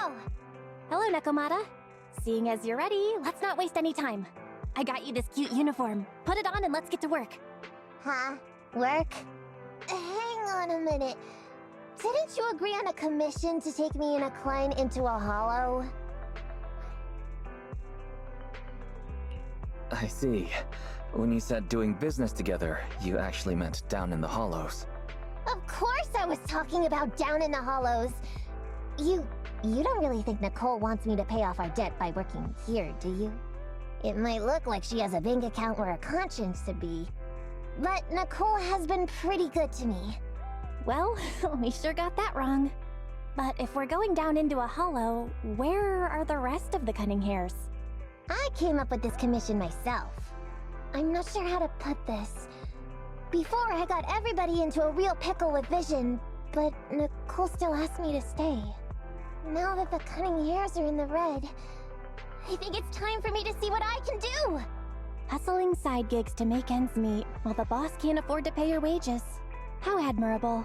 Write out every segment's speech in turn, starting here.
go! Hello, Nekomata. Seeing as you're ready, let's not waste any time. I got you this cute uniform. Put it on and let's get to work. Huh? Work? Hang on a minute. Didn't you agree on a commission to take me and a client into a hollow? I see. When you said doing business together, you actually meant down in the hollows. Of course I was talking about down in the hollows. You don't really think Nicole wants me to pay off our debt by working here, do you? It might look like she has a bank account where her conscience should be. But Nicole has been pretty good to me. Well, we sure got that wrong. But if we're going down into a hollow, where are the rest of the Cunning Hares? I came up with this commission myself. I'm not sure how to put this. Before, I got everybody into a real pickle with vision, but Nicole still asked me to stay. Now that the Cunning Hares are in the red, I think it's time for me to see what I can do! Hustling side gigs to make ends meet, while the boss can't afford to pay your wages. How admirable.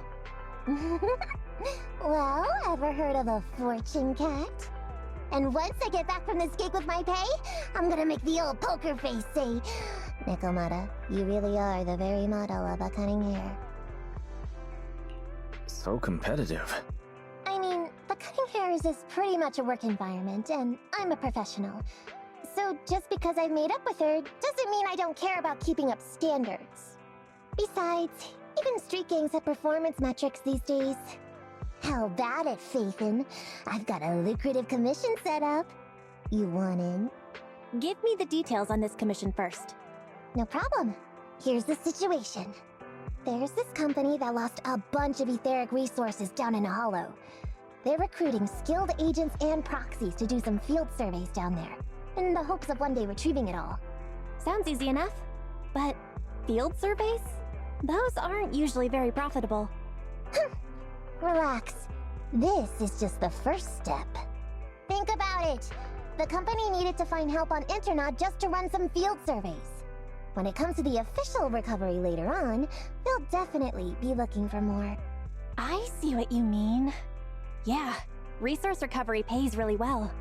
Well, ever heard of a fortune cat? And once I get back from this gig with my pay, I'm gonna make the old poker face say, Nekomata, you really are the very model of a Cunning Hare. So competitive. I mean, the Cunning Hares is pretty much a work environment, and I'm a professional. So just because I've made up with her doesn't mean I don't care about keeping up standards. Besides, even street gangs have performance metrics these days. How about it, Phaethon? I've got a lucrative commission set up. You want in? Give me the details on this commission first. No problem. Here's the situation. There's this company that lost a bunch of etheric resources down in a hollow. They're recruiting skilled agents and proxies to do some field surveys down there, in the hopes of one day retrieving it all. Sounds easy enough. But field surveys? Those aren't usually very profitable. Relax. This is just the first step. Think about it. The company needed to find help on Internet just to run some field surveys. When it comes to the official recovery later on, they'll definitely be looking for more. I see what you mean. Yeah, resource recovery pays really well.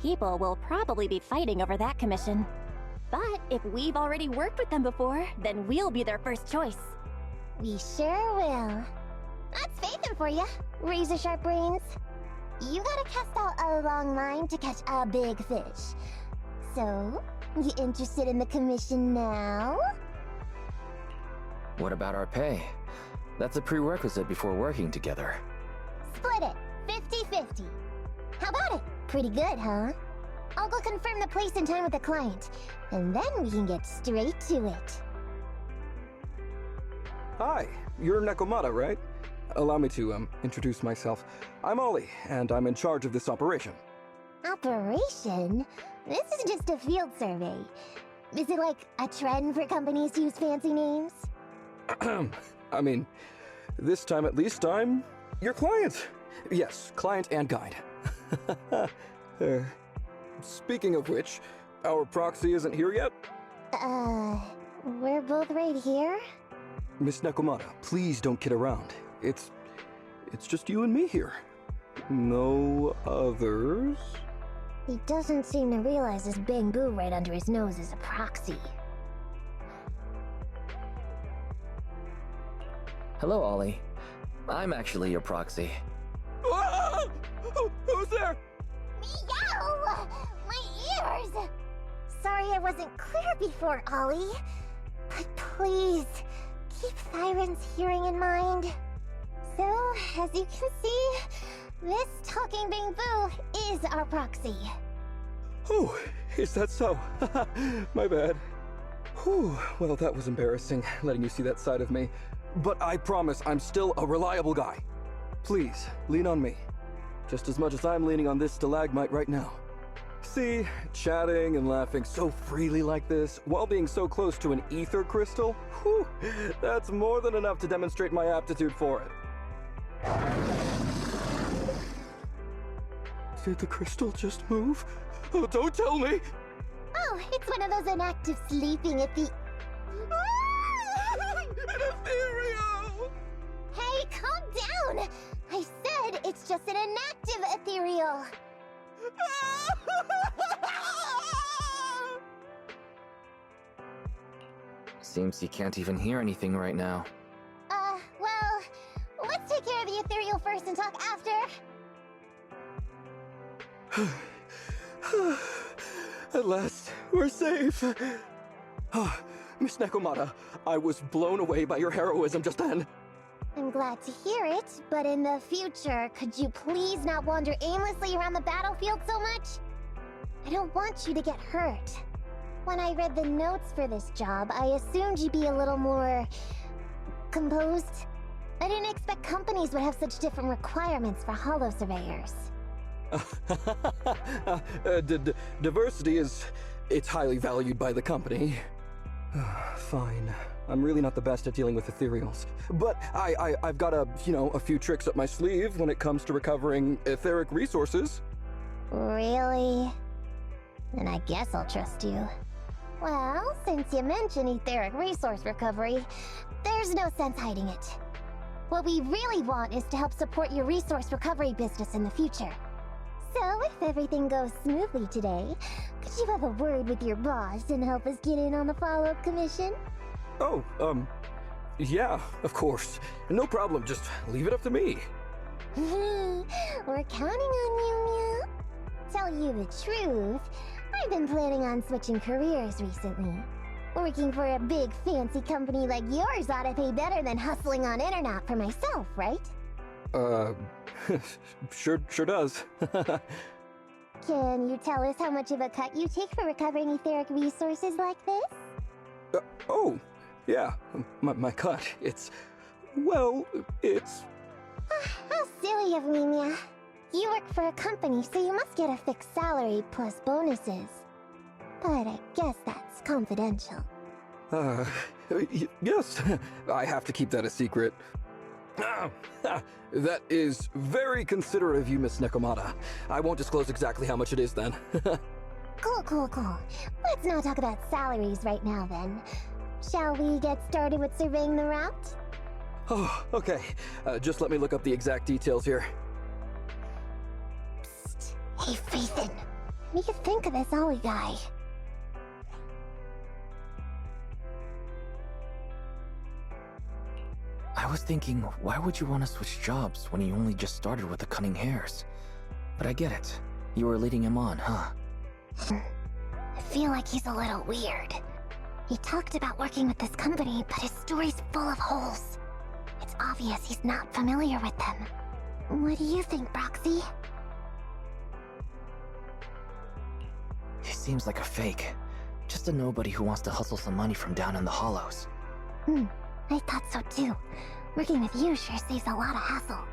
People will probably be fighting over that commission. But if we've already worked with them before, then we'll be their first choice. We sure will. That's Phaethon for you, razor-sharp brains. You gotta cast out a long line to catch a big fish. So, you interested in the commission now? What about our pay? That's a prerequisite before working together. Split it, 50-50. How about it? Pretty good, huh? I'll go confirm the place and time with the client, and then we can get straight to it. Hi, you're Nekomata, right? Allow me to, introduce myself. I'm Olie, and I'm in charge of this operation. Operation? This is just a field survey. Is it like a trend for companies to use fancy names? I mean, this time at least I'm your client. Yes, client and guide. Speaking of which, our proxy isn't here yet? We're both right here? Miss Nekomata, please don't kid around. It's just you and me here. No others? He doesn't seem to realize this bamboo right under his nose is a proxy. Hello, Olie. I'm actually your proxy. Ah! Who's there? Meow! My ears! Sorry I wasn't clear before, Olie. But please, keep Siren's hearing in mind. So, as you can see, this talking bamboo is our proxy. Oh, is that so? My bad. Whew, well, that was embarrassing, letting you see that side of me. But I promise I'm still a reliable guy. Please, lean on me. Just as much as I'm leaning on this stalagmite right now. See, chatting and laughing so freely like this, while being so close to an ether crystal, whew, that's more than enough to demonstrate my aptitude for it. Did the crystal just move? Oh, don't tell me! Oh, it's one of those inactive sleeping at the... An ethereal! Hey, calm down! I said it's just an inactive ethereal. Seems he can't even hear anything right now. Well, let's take care of the ethereal first and talk after. At last, we're safe. Miss Nekomata, I was blown away by your heroism just then. I'm glad to hear it, but in the future, could you please not wander aimlessly around the battlefield so much? I don't want you to get hurt. When I read the notes for this job, I assumed you'd be a little more composed. I didn't expect companies would have such different requirements for holo surveyors. Diversity it's highly valued by the company. Fine. I'm really not the best at dealing with ethereals. But I've got a few tricks up my sleeve when it comes to recovering etheric resources. Really? Then I guess I'll trust you. Well, since you mentioned etheric resource recovery, there's no sense hiding it. What we really want is to help support your resource recovery business in the future. So, if everything goes smoothly today, could you have a word with your boss and help us get in on the follow-up commission? Oh, yeah, of course. No problem, just leave it up to me. We're counting on you, Mia. Tell you the truth, I've been planning on switching careers recently. Working for a big fancy company like yours ought to pay better than hustling on internet for myself, right? Sure does. Can you tell us how much of a cut you take for recovering etheric resources like this? Oh, yeah, my cut, it's... How silly of me, Mia. You work for a company, so you must get a fixed salary plus bonuses. But I guess that's confidential. Yes, I have to keep that a secret. That is very considerate of you, Miss Nekomata. I won't disclose exactly how much it is then. Cool. Let's not talk about salaries right now then. Shall we get started with surveying the route? Oh, okay. Just let me look up the exact details here. Psst. Hey, Phaethon. What do you think of this Olie guy? I was thinking, why would you want to switch jobs when you only just started with the Cunning Hares? But I get it. You were leading him on, huh? I feel like he's a little weird. He talked about working with this company, but his story's full of holes. It's obvious he's not familiar with them. What do you think, Broxy? He seems like a fake. Just a nobody who wants to hustle some money from down in the hollows. I thought so too. Working with you sure saves a lot of hassle.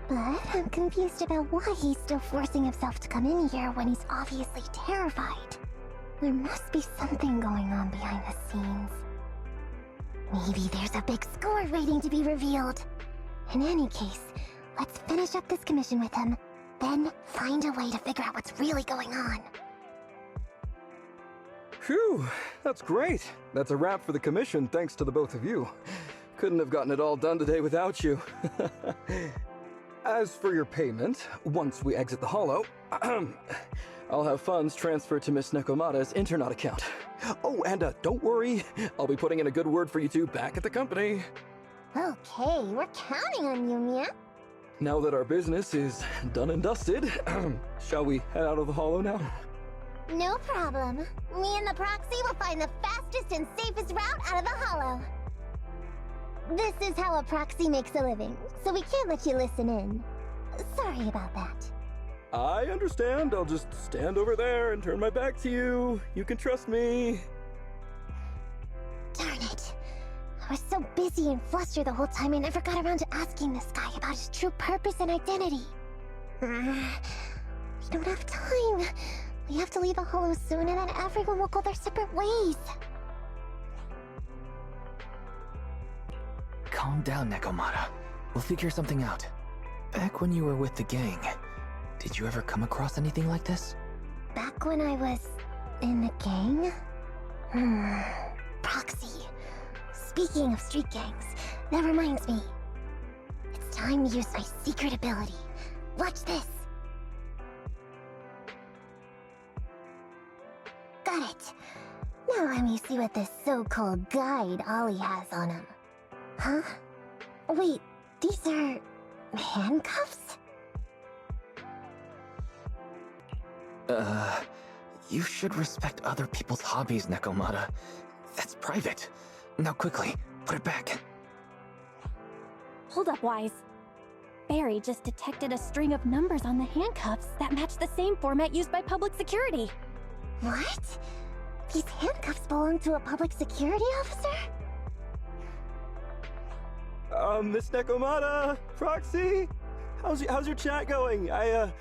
But I'm confused about why he's still forcing himself to come in here when he's obviously terrified. There must be something going on behind the scenes. Maybe there's a big score waiting to be revealed. In any case, let's finish up this commission with him, then find a way to figure out what's really going on. Phew, that's great. That's a wrap for the commission thanks to the both of you. Couldn't have gotten it all done today without you. As for your payment, once we exit the hollow, I'll have funds transferred to Miss Nekomata's internet account. Oh, and don't worry, I'll be putting in a good word for you two back at the company. Okay, we're counting on you, Mia. Now that our business is done and dusted, shall we head out of the hollow now? No problem. Me and the proxy will find the fastest and safest route out of the hollow. This is how a proxy makes a living, so we can't let you listen in. Sorry about that. I understand. I'll just stand over there and turn my back to you. You can trust me. Darn it. I was so busy and flustered the whole time I never got around to asking this guy about his true purpose and identity. We don't have time. We have to leave the hollow soon and then everyone will go their separate ways. Calm down, Nekomata. We'll figure something out. Back when you were with the gang, did you ever come across anything like this? Back when I was in the gang? Proxy. Speaking of street gangs, that reminds me. It's time to use my secret ability. Watch this. Got it. Now let me see what this so-called guide Olie has on him. Huh? Wait, these are handcuffs? You should respect other people's hobbies, Nekomata. That's private. Now quickly, put it back. Hold up, Wise. Barry just detected a string of numbers on the handcuffs that match the same format used by public security. What? These handcuffs belong to a public security officer? Miss Nekomata, Proxy, how's your chat going? I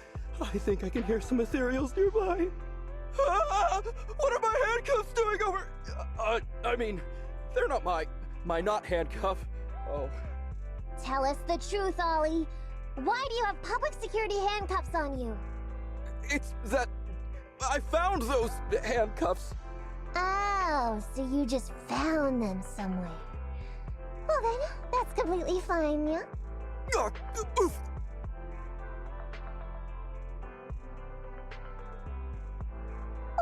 think I can hear some ethereals nearby. What are my handcuffs doing over? I mean, they're not my not handcuff. Oh. Tell us the truth, Olie. Why do you have public security handcuffs on you? It's that I found those handcuffs. Oh, so you just found them somewhere. Well then, that's completely fine, yeah? Oof.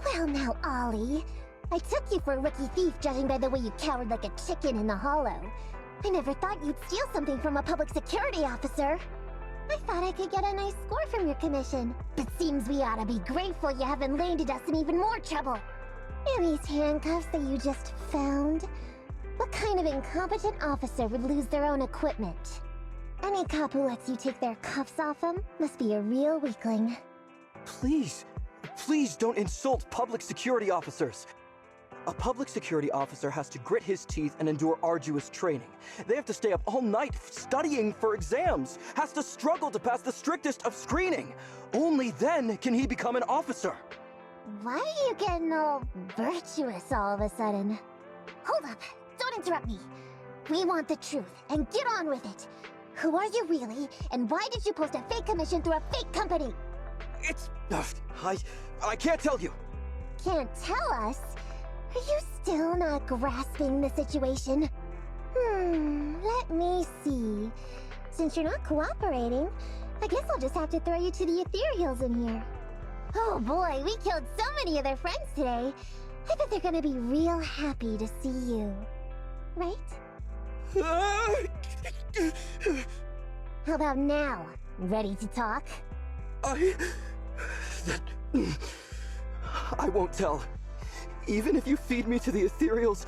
Well now, Olie. I took you for a rookie thief judging by the way you cowered like a chicken in the hollow. I never thought you'd steal something from a public security officer. I thought I could get a nice score from your commission, but seems we ought to be grateful you haven't landed us in even more trouble. And these handcuffs that you just found? What kind of incompetent officer would lose their own equipment? Any cop who lets you take their cuffs off them must be a real weakling. Please don't insult public security officers. A public security officer has to grit his teeth and endure arduous training. They have to stay up all night studying for exams, has to struggle to pass the strictest of screening. Only then can he become an officer. Why are you getting all virtuous all of a sudden? Hold up, don't interrupt me. We want the truth, and get on with it. Who are you really, and why did you post a fake commission through a fake company? It's... I can't tell you. Can't tell us? Are you still not grasping the situation? Let me see. Since you're not cooperating, I guess I'll just have to throw you to the ethereals in here. Oh boy, we killed so many of their friends today. I bet they're gonna be real happy to see you. Right? How about now? Ready to talk? I won't tell. Even if you feed me to the ethereals,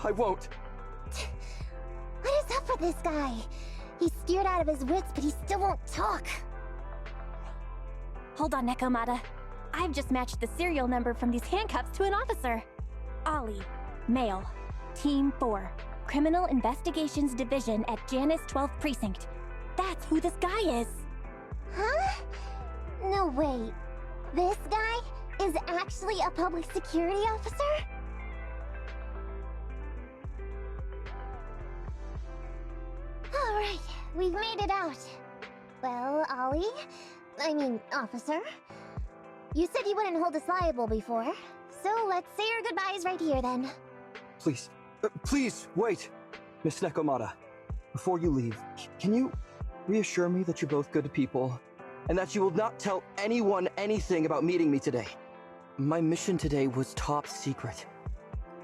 I won't. What is up with this guy? He's scared out of his wits, but he still won't talk. Hold on, Nekomata. I've just matched the serial number from these handcuffs to an officer. Olie, male, Team 4, Criminal Investigations Division at Janus 12th Precinct. That's who this guy is. Huh? No, wait. This guy is actually a public security officer? Alright, we've made it out. Well, officer, you said you wouldn't hold us liable before, so let's say our goodbyes right here then. Please, wait. Miss Nekomata, before you leave, can you reassure me that you're both good people, and that you will not tell anyone anything about meeting me today? My mission today was top secret.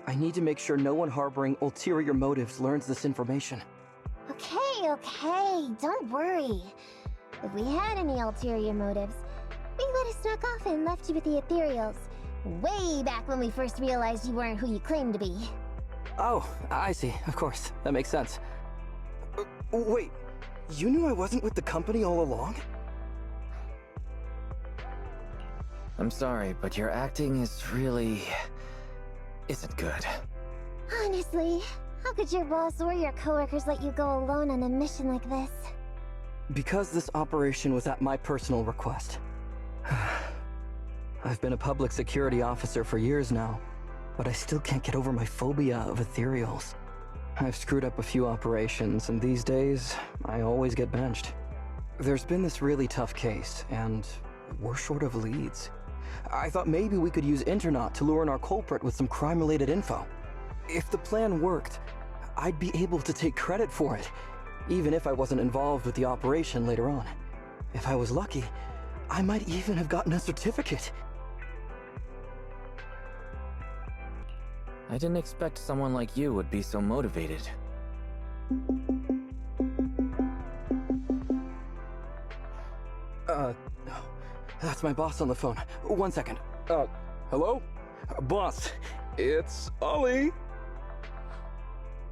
I need to make sure no one harboring ulterior motives learns this information. Okay, don't worry. If we had any ulterior motives, we would have snuck off and left you with the ethereals. Way back when we first realized you weren't who you claimed to be. Oh, I see. Of course. That makes sense. Wait, you knew I wasn't with the company all along? I'm sorry, but your acting isn't good. Honestly, how could your boss or your coworkers let you go alone on a mission like this? Because this operation was at my personal request. I've been a public security officer for years now, but I still can't get over my phobia of ethereals. I've screwed up a few operations, and these days, I always get benched. There's been this really tough case, and we're short of leads. I thought maybe we could use Internet to lure in our culprit with some crime-related info. If the plan worked, I'd be able to take credit for it, even if I wasn't involved with the operation later on. If I was lucky, I might even have gotten a certificate. I didn't expect someone like you would be so motivated. That's my boss on the phone. 1 second. Hello? Boss, it's Olie.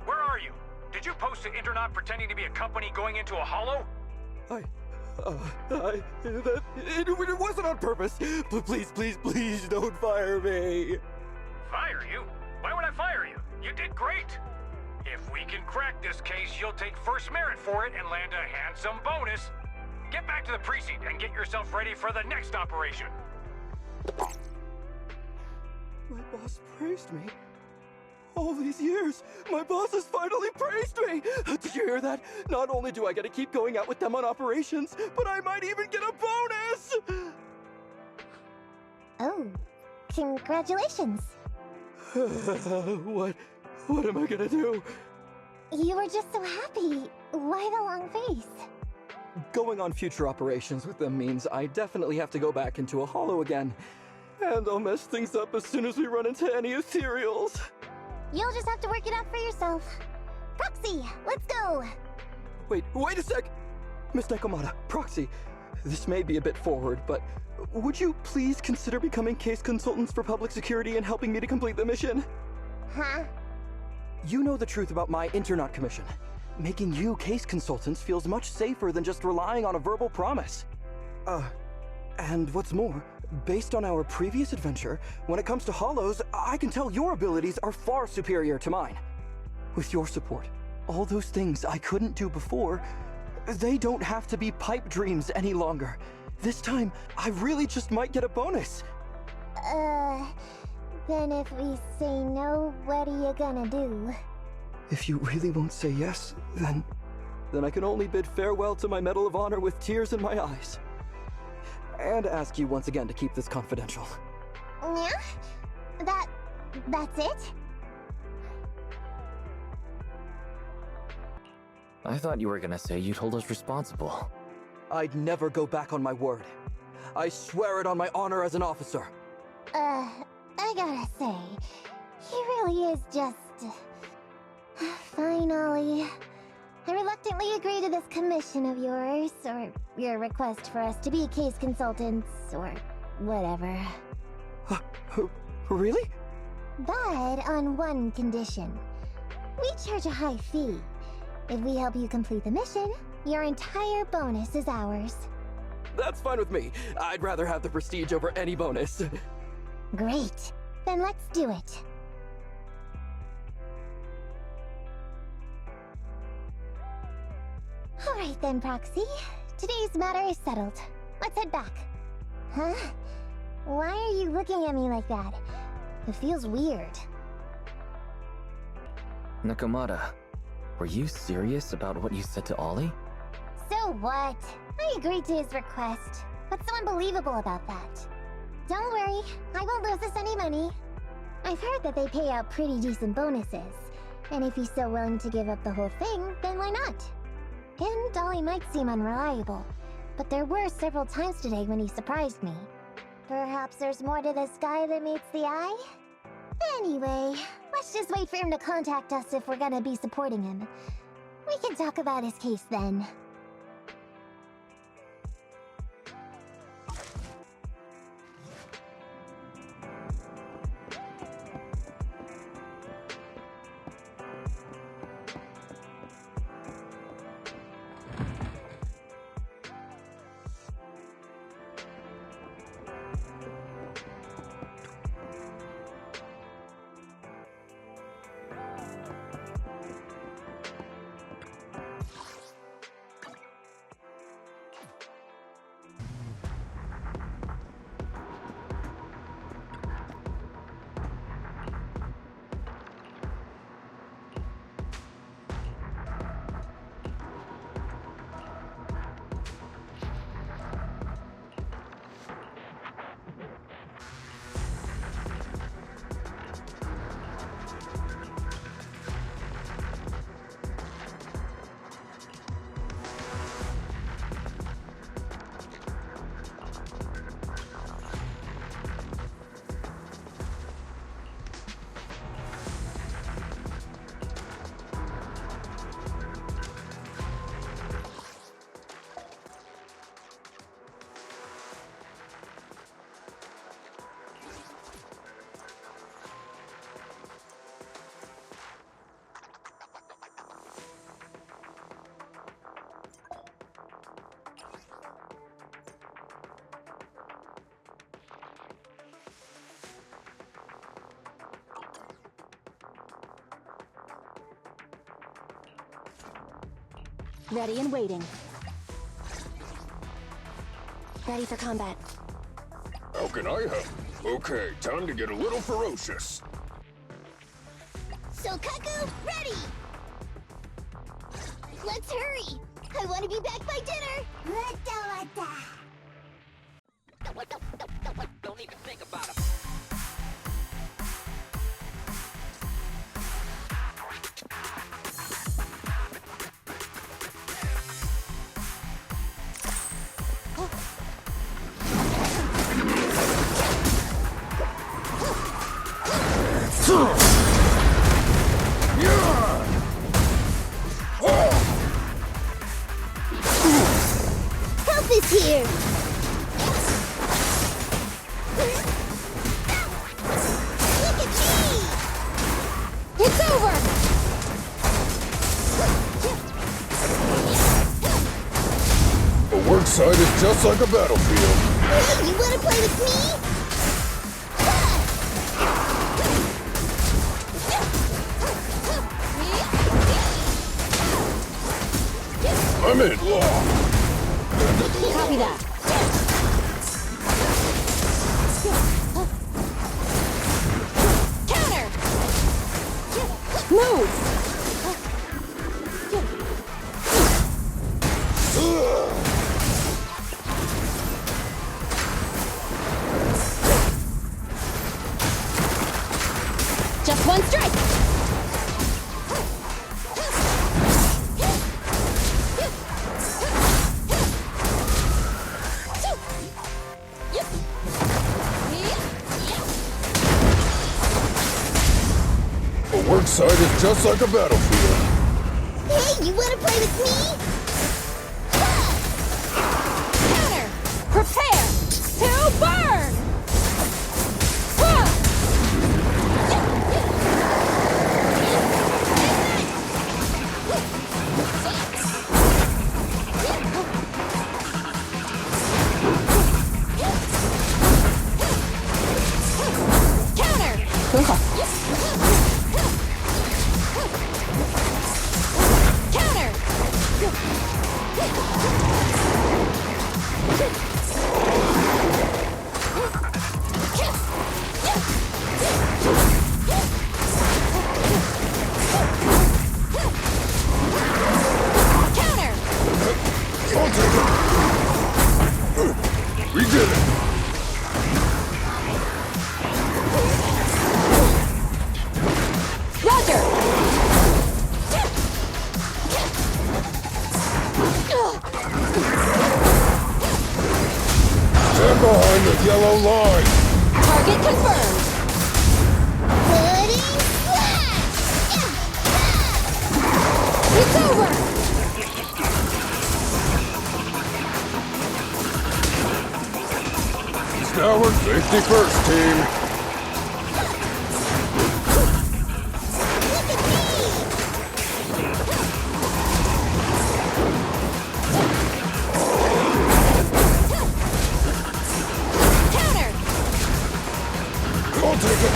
Where are you? Did you post to Internet pretending to be a company going into a hollow? It wasn't on purpose. Please don't fire me. Fire you? Why would I fire you? You did great. If we can crack this case, you'll take first merit for it and land a handsome bonus. Get back to the precinct and get yourself ready for the next operation. My boss praised me. All these years, my boss has finally praised me! Did you hear that? Not only do I get to keep going out with them on operations, but I might even get a bonus! Oh, congratulations. What am I gonna do? You were just so happy. Why the long face? Going on future operations with them means I definitely have to go back into a hollow again. And I'll mess things up as soon as we run into any ethereals. You'll just have to work it out for yourself. Proxy, let's go! Wait a sec! Miss Nekomata, Proxy, this may be a bit forward, but would you please consider becoming case consultants for public security and helping me to complete the mission? Huh? You know the truth about my Internet commission. Making you case consultants feels much safer than just relying on a verbal promise. And what's more, based on our previous adventure, when it comes to hollows, I can tell your abilities are far superior to mine. With your support, all those things I couldn't do before, they don't have to be pipe dreams any longer. This time, I really just might get a bonus. Then if we say no, what are you gonna do? If you really won't say yes, then I can only bid farewell to my Medal of Honor with tears in my eyes. And ask you once again to keep this confidential. Yeah? That's it? I thought you were gonna say you'd hold us responsible. I'd never go back on my word. I swear it on my honor as an officer. I gotta say, he really is just... Fine, Olie. I reluctantly agree to this commission of yours, or your request for us to be case consultants, or whatever. Really? But on one condition. We charge a high fee. If we help you complete the mission, your entire bonus is ours. That's fine with me. I'd rather have the prestige over any bonus. Great. Then let's do it. Alright then, Proxy. Today's matter is settled. Let's head back. Huh? Why are you looking at me like that? It feels weird. Nekomata, were you serious about what you said to Olie? So what? I agreed to his request. What's so unbelievable about that? Don't worry, I won't lose us any money. I've heard that they pay out pretty decent bonuses. And if he's so willing to give up the whole thing, then why not? And Olie might seem unreliable, but there were several times today when he surprised me. Perhaps there's more to the sky than meets the eye? Anyway, let's just wait for him to contact us if we're gonna be supporting him. We can talk about his case then. Ready and waiting. Ready for combat. How can I help? Okay, time to get a little ferocious. So Kaku, ready! Let's hurry! I want to be back by dinner! Don't even think about it. Help is here! Look at me! It's over! The work site is just like a battlefield. Hey, you wanna play with me? I'm in. Copy that. Counter! Move! Just one strike! The work site is just like a battlefield. Hey, you wanna play with me? Counter! Prepare to burn! Counter! 很好。 Counter! Counter! I'll take it. We did it. Roger! Stand behind the yellow line. Target confirmed! Pudding flash! It's over! Scoured, safety first, team. Look at me! Counter! I'll take it.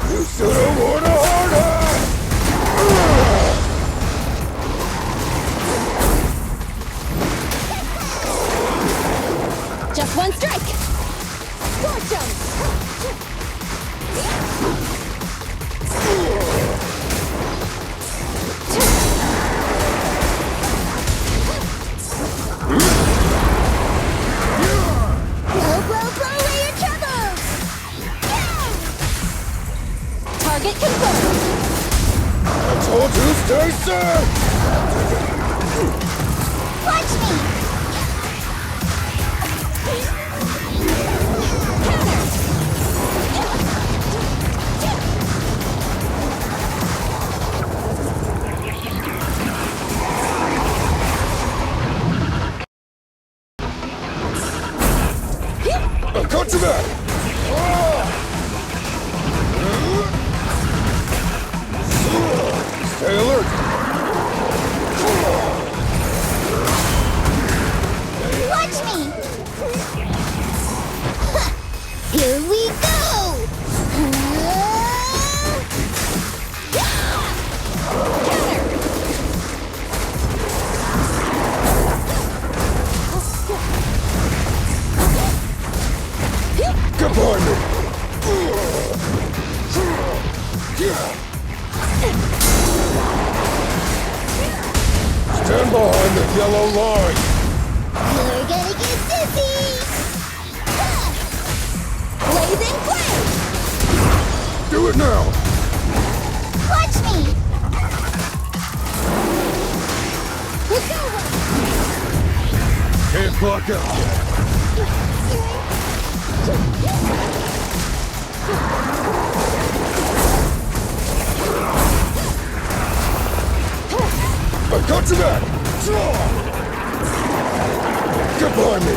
You should have worn a hard hat. Just one strike! Scorch 'em! Blow, blow, blow away your troubles! Target confirmed! I told you, stay safe. Watch me! I've got you back. Stay alert. Watch me! Yellow line! You're gonna get dizzy! Blazing flame! Do it now! Watch me! It's over! Can't clock out yet. I got you back! Get behind me!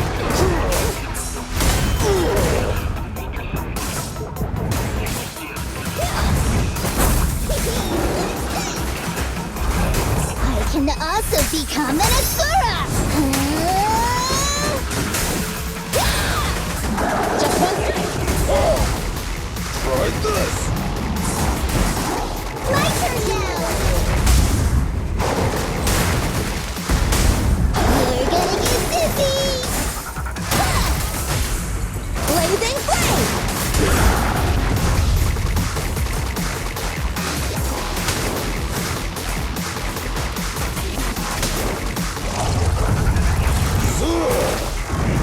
I can also become an Asura! Just one strike. Try this! My turn now! You're gonna get dizzy! Blazing flame!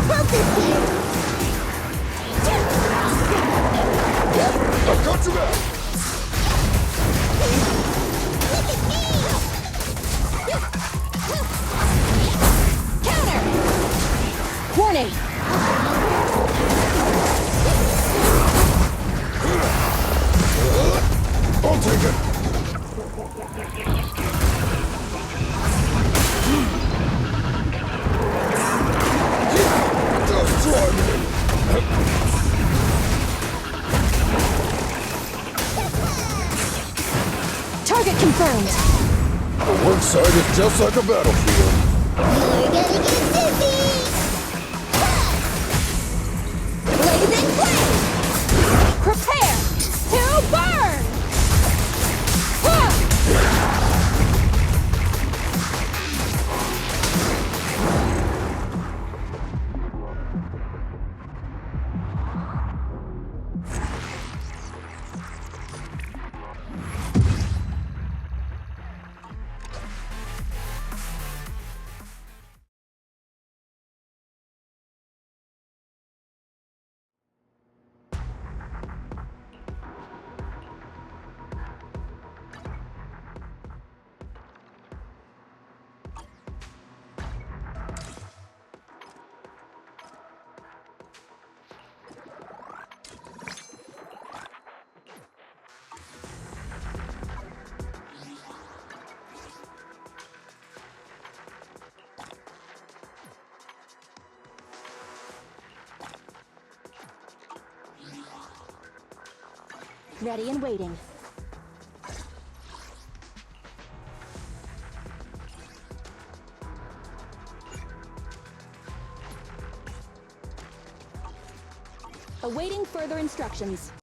Focus here! I got you back! Look at me! Counter! Warning! I'll take it! Just try me! Target confirmed! The work site is just like a battlefield. You're gonna get dizzy! Blazing flame! Prepare to burn! Huh! Ready and waiting. Awaiting further instructions.